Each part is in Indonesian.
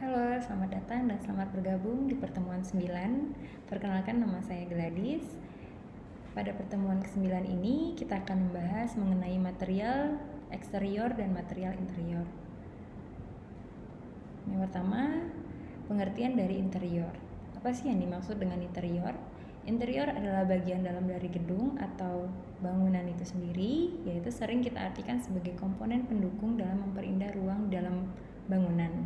Halo, selamat datang dan selamat bergabung di pertemuan 9. Perkenalkan, nama saya Gladys. Pada pertemuan ke-9 ini kita akan membahas mengenai material eksterior dan material interior. Yang pertama, pengertian dari interior. Apa sih yang dimaksud dengan interior? Interior adalah bagian dalam dari gedung atau bangunan itu sendiri, yaitu sering kita artikan sebagai komponen pendukung dalam memperindah ruang dalam bangunan.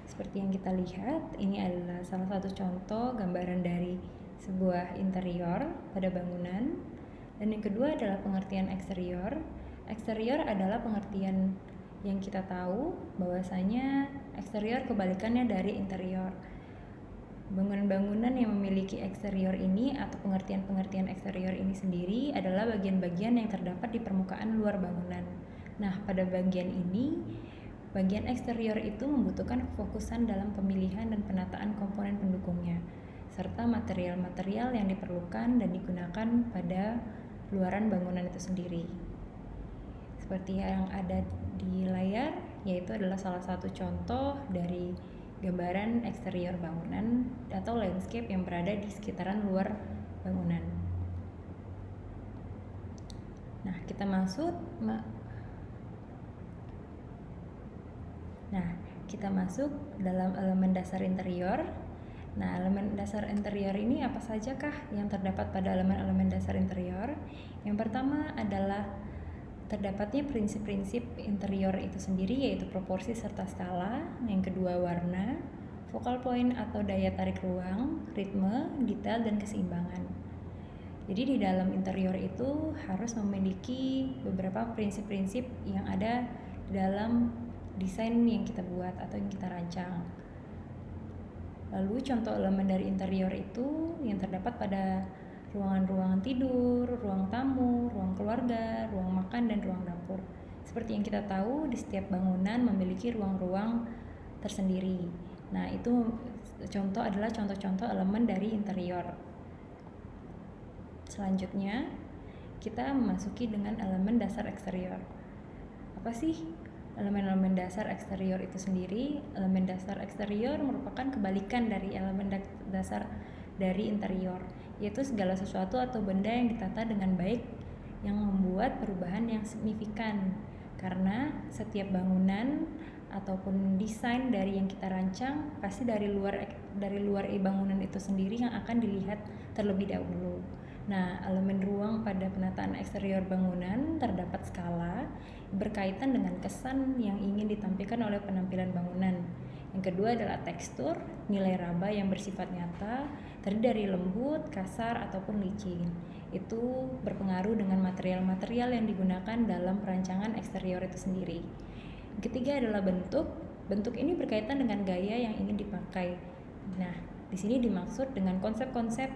Seperti yang kita lihat, ini adalah salah satu contoh gambaran dari sebuah interior pada bangunan. Dan yang kedua adalah pengertian eksterior. Eksterior adalah pengertian yang kita tahu bahwasanya eksterior kebalikannya dari interior. Bangunan-bangunan yang memiliki eksterior ini atau pengertian-pengertian eksterior ini sendiri adalah bagian-bagian yang terdapat di permukaan luar bangunan. Nah, pada bagian ini, bagian eksterior itu membutuhkan kefokusan dalam pemilihan dan penataan komponen pendukungnya, serta material-material yang diperlukan dan digunakan pada luaran bangunan itu sendiri. Seperti yang ada di layar, yaitu adalah salah satu contoh dari gambaran eksterior bangunan atau landscape yang berada di sekitaran luar bangunan. Nah, kita masuk dalam elemen dasar interior. Nah, elemen dasar interior ini apa sajakah yang terdapat pada elemen-elemen dasar interior? Yang pertama adalah terdapatnya prinsip-prinsip interior itu sendiri, yaitu proporsi serta skala. Yang kedua, warna, focal point atau daya tarik ruang, ritme, detail, dan keseimbangan. Jadi di dalam interior itu harus memiliki beberapa prinsip-prinsip yang ada dalam desain yang kita buat atau yang kita rancang. Lalu contoh elemen dari interior itu yang terdapat pada ruangan-ruangan tidur, ruang tamu, ruang keluarga, ruang makan, dan ruang dapur. Seperti yang kita tahu, di setiap bangunan memiliki ruang-ruang tersendiri. Nah, itu adalah contoh-contoh elemen dari interior. Selanjutnya, kita memasuki dengan elemen dasar eksterior. Apa sih elemen-elemen dasar eksterior itu sendiri? Elemen dasar eksterior merupakan kebalikan dari elemen dasar dari interior, yaitu segala sesuatu atau benda yang ditata dengan baik yang membuat perubahan yang signifikan, karena setiap bangunan ataupun desain dari yang kita rancang pasti dari luar bangunan itu sendiri yang akan dilihat terlebih dahulu. Nah, elemen ruang pada penataan eksterior bangunan terdapat skala berkaitan dengan kesan yang ingin ditampilkan oleh penampilan bangunan. Yang kedua adalah tekstur, nilai raba yang bersifat nyata, terdiri dari lembut, kasar, ataupun licin. Itu berpengaruh dengan material-material yang digunakan dalam perancangan eksterior itu sendiri. Yang ketiga adalah bentuk. Bentuk ini berkaitan dengan gaya yang ingin dipakai. Nah, di sini dimaksud dengan konsep-konsep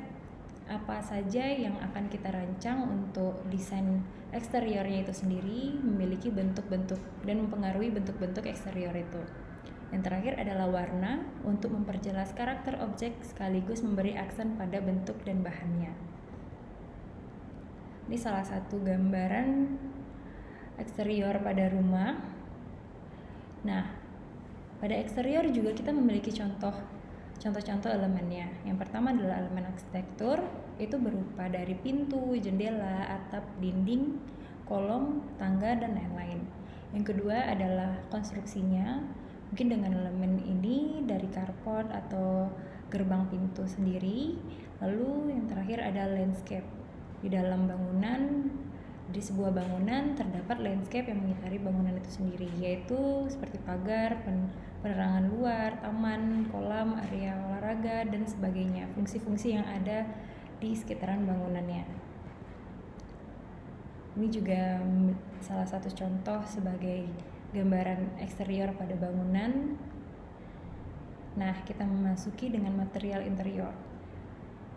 apa saja yang akan kita rancang untuk desain eksteriornya itu sendiri memiliki bentuk-bentuk dan mempengaruhi bentuk-bentuk eksterior itu. Yang terakhir adalah warna untuk memperjelas karakter objek sekaligus memberi aksen pada bentuk dan bahannya. Ini salah satu gambaran eksterior pada rumah. Nah, pada eksterior juga kita memiliki contoh-contoh elemennya. Yang pertama adalah elemen arsitektur, itu berupa dari pintu, jendela, atap, dinding, kolom, tangga, dan lain-lain. Yang kedua adalah konstruksinya, mungkin dengan elemen ini dari carport atau gerbang pintu sendiri. Lalu yang terakhir ada landscape. Di dalam bangunan, di sebuah bangunan terdapat landscape yang mengitari bangunan itu sendiri, yaitu seperti pagar, penerangan luar, taman, kolam, area olahraga, dan sebagainya, fungsi-fungsi yang ada di sekitaran bangunannya. Ini juga salah satu contoh sebagai gambaran eksterior pada bangunan. Nah, kita memasuki dengan material interior.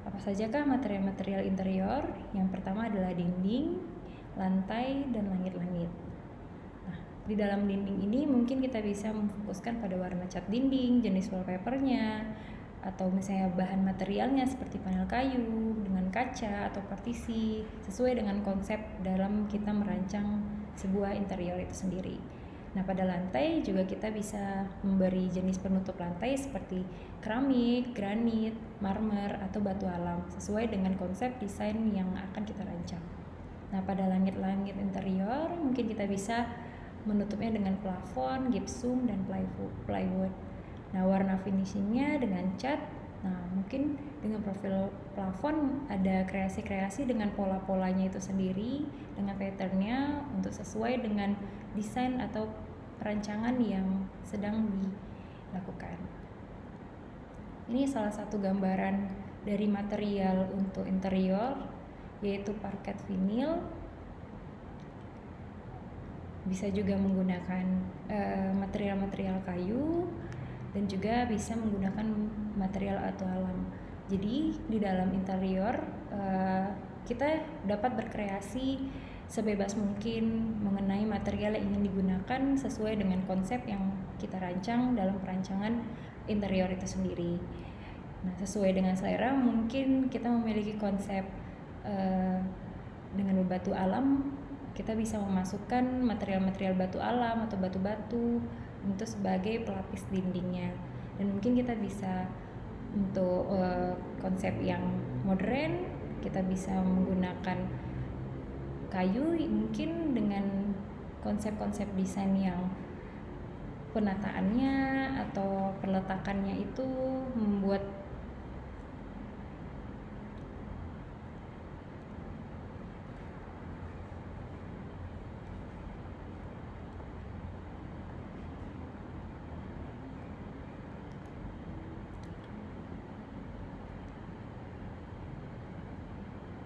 Apa sajakah material-material interior? Yang pertama adalah dinding, lantai, dan langit-langit. Nah, di dalam dinding ini mungkin kita bisa memfokuskan pada warna cat dinding, jenis wallpapernya, atau misalnya bahan materialnya seperti panel kayu dengan kaca atau partisi, sesuai dengan konsep dalam kita merancang sebuah interior itu sendiri. Nah, pada lantai juga kita bisa memberi jenis penutup lantai seperti keramik, granit, marmer, atau batu alam sesuai dengan konsep desain yang akan kita rancang. Nah, pada langit-langit interior mungkin kita bisa menutupnya dengan plafon, gipsum, dan plywood. Nah, warna finishingnya dengan cat. Nah, mungkin dengan profil plafon ada kreasi-kreasi dengan pola-polanya itu sendiri, dengan patternnya untuk sesuai dengan desain atau perancangan yang sedang dilakukan. Ini salah satu gambaran dari material untuk interior, yaitu parket vinil. Bisa juga menggunakan material-material kayu dan juga bisa menggunakan material atau alam. Jadi di dalam interior kita dapat berkreasi sebebas mungkin mengenai material yang ingin digunakan sesuai dengan konsep yang kita rancang dalam perancangan interior itu sendiri. Nah, sesuai dengan selera mungkin kita memiliki konsep dengan batu alam, kita bisa memasukkan material-material batu alam atau batu-batu untuk sebagai pelapis dindingnya. Dan mungkin kita bisa untuk konsep yang modern, kita bisa menggunakan kayu mungkin dengan konsep-konsep desain yang penataannya atau peletakannya itu membuat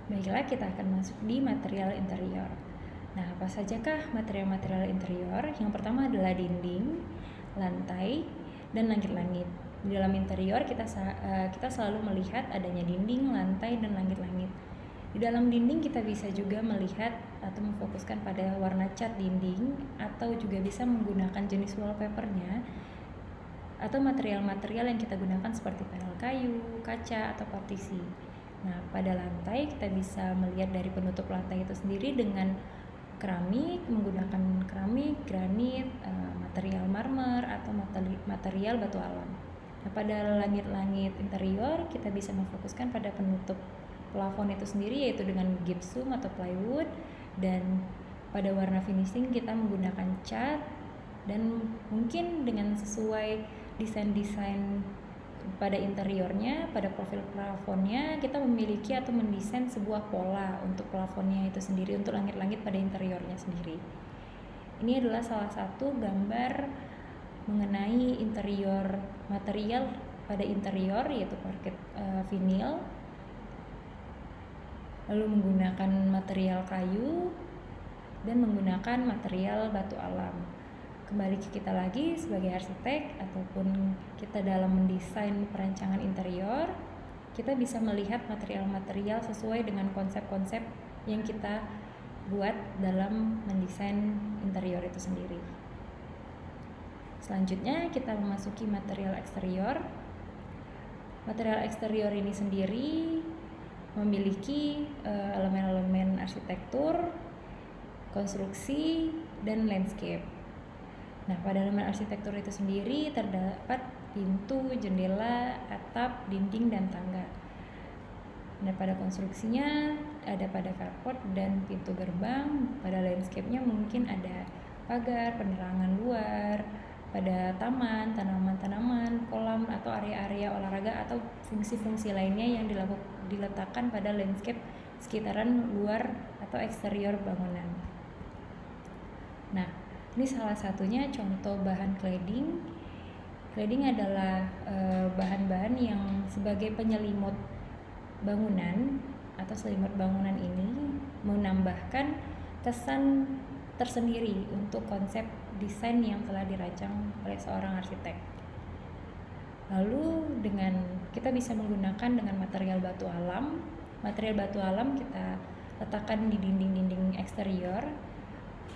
Baiklah, kita akan masuk di material interior. Nah, apa sajakah material-material interior? Yang pertama adalah dinding, lantai, dan langit-langit. Di dalam interior kita selalu melihat adanya dinding, lantai, dan langit-langit. Di dalam dinding kita bisa juga melihat atau memfokuskan pada warna cat dinding, atau juga bisa menggunakan jenis wallpapernya atau material-material yang kita gunakan seperti panel kayu, kaca, atau partisi. Nah, pada lantai kita bisa melihat dari penutup lantai itu sendiri dengan keramik, menggunakan keramik, granit, material marmer, atau material batu alam. Nah, pada langit-langit interior kita bisa memfokuskan pada penutup plafon itu sendiri, yaitu dengan gipsum atau plywood, dan pada warna finishing kita menggunakan cat, dan mungkin dengan sesuai desain-desain pada interiornya, pada profil plafonnya kita memiliki atau mendesain sebuah pola untuk plafonnya itu sendiri, untuk langit-langit pada interiornya sendiri. Ini adalah salah satu gambar mengenai interior material pada interior, yaitu parket vinil, lalu menggunakan material kayu dan menggunakan material batu alam. Kembali ke kita lagi sebagai arsitek ataupun kita dalam mendesain perancangan interior, kita bisa melihat material-material sesuai dengan konsep-konsep yang kita buat dalam mendesain interior itu sendiri. Selanjutnya kita memasuki material eksterior. Material eksterior ini sendiri memiliki elemen-elemen arsitektur, konstruksi, dan landscape. Nah, pada elemen arsitektur itu sendiri terdapat pintu, jendela, atap, dinding, dan tangga. Nah, pada konstruksinya ada pada carport dan pintu gerbang. Pada landscape-nya mungkin ada pagar, penerangan luar, pada taman, tanaman-tanaman, kolam, atau area-area olahraga atau fungsi-fungsi lainnya yang diletakkan pada landscape sekitaran luar atau eksterior bangunan. Nah, ini salah satunya contoh bahan cladding. Cladding adalah bahan-bahan yang sebagai penyelimut bangunan atau selimut bangunan ini menambahkan kesan tersendiri untuk konsep desain yang telah dirancang oleh seorang arsitek. Lalu kita bisa menggunakan dengan material batu alam. Material batu alam kita letakkan di dinding-dinding eksterior,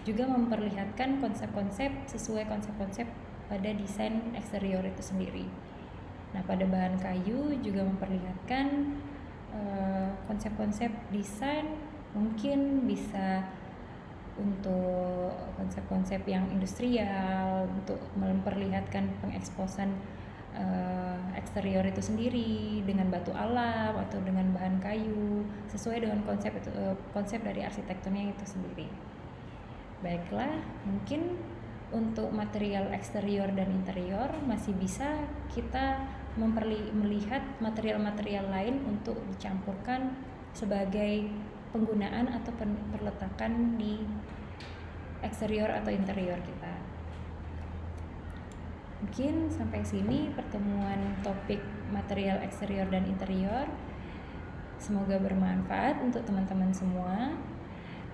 juga memperlihatkan konsep-konsep sesuai konsep-konsep pada desain eksterior itu sendiri. Nah, pada bahan kayu juga memperlihatkan konsep-konsep desain, mungkin bisa untuk konsep-konsep yang industrial, untuk memperlihatkan pengeksposan eksterior itu sendiri dengan batu alam atau dengan bahan kayu sesuai dengan konsep dari arsitekturnya itu sendiri. Baiklah, mungkin untuk material eksterior dan interior masih bisa kita melihat material-material lain untuk dicampurkan sebagai penggunaan atau perletakan di eksterior atau interior kita. Mungkin sampai sini pertemuan topik material eksterior dan interior. Semoga bermanfaat untuk teman-teman semua.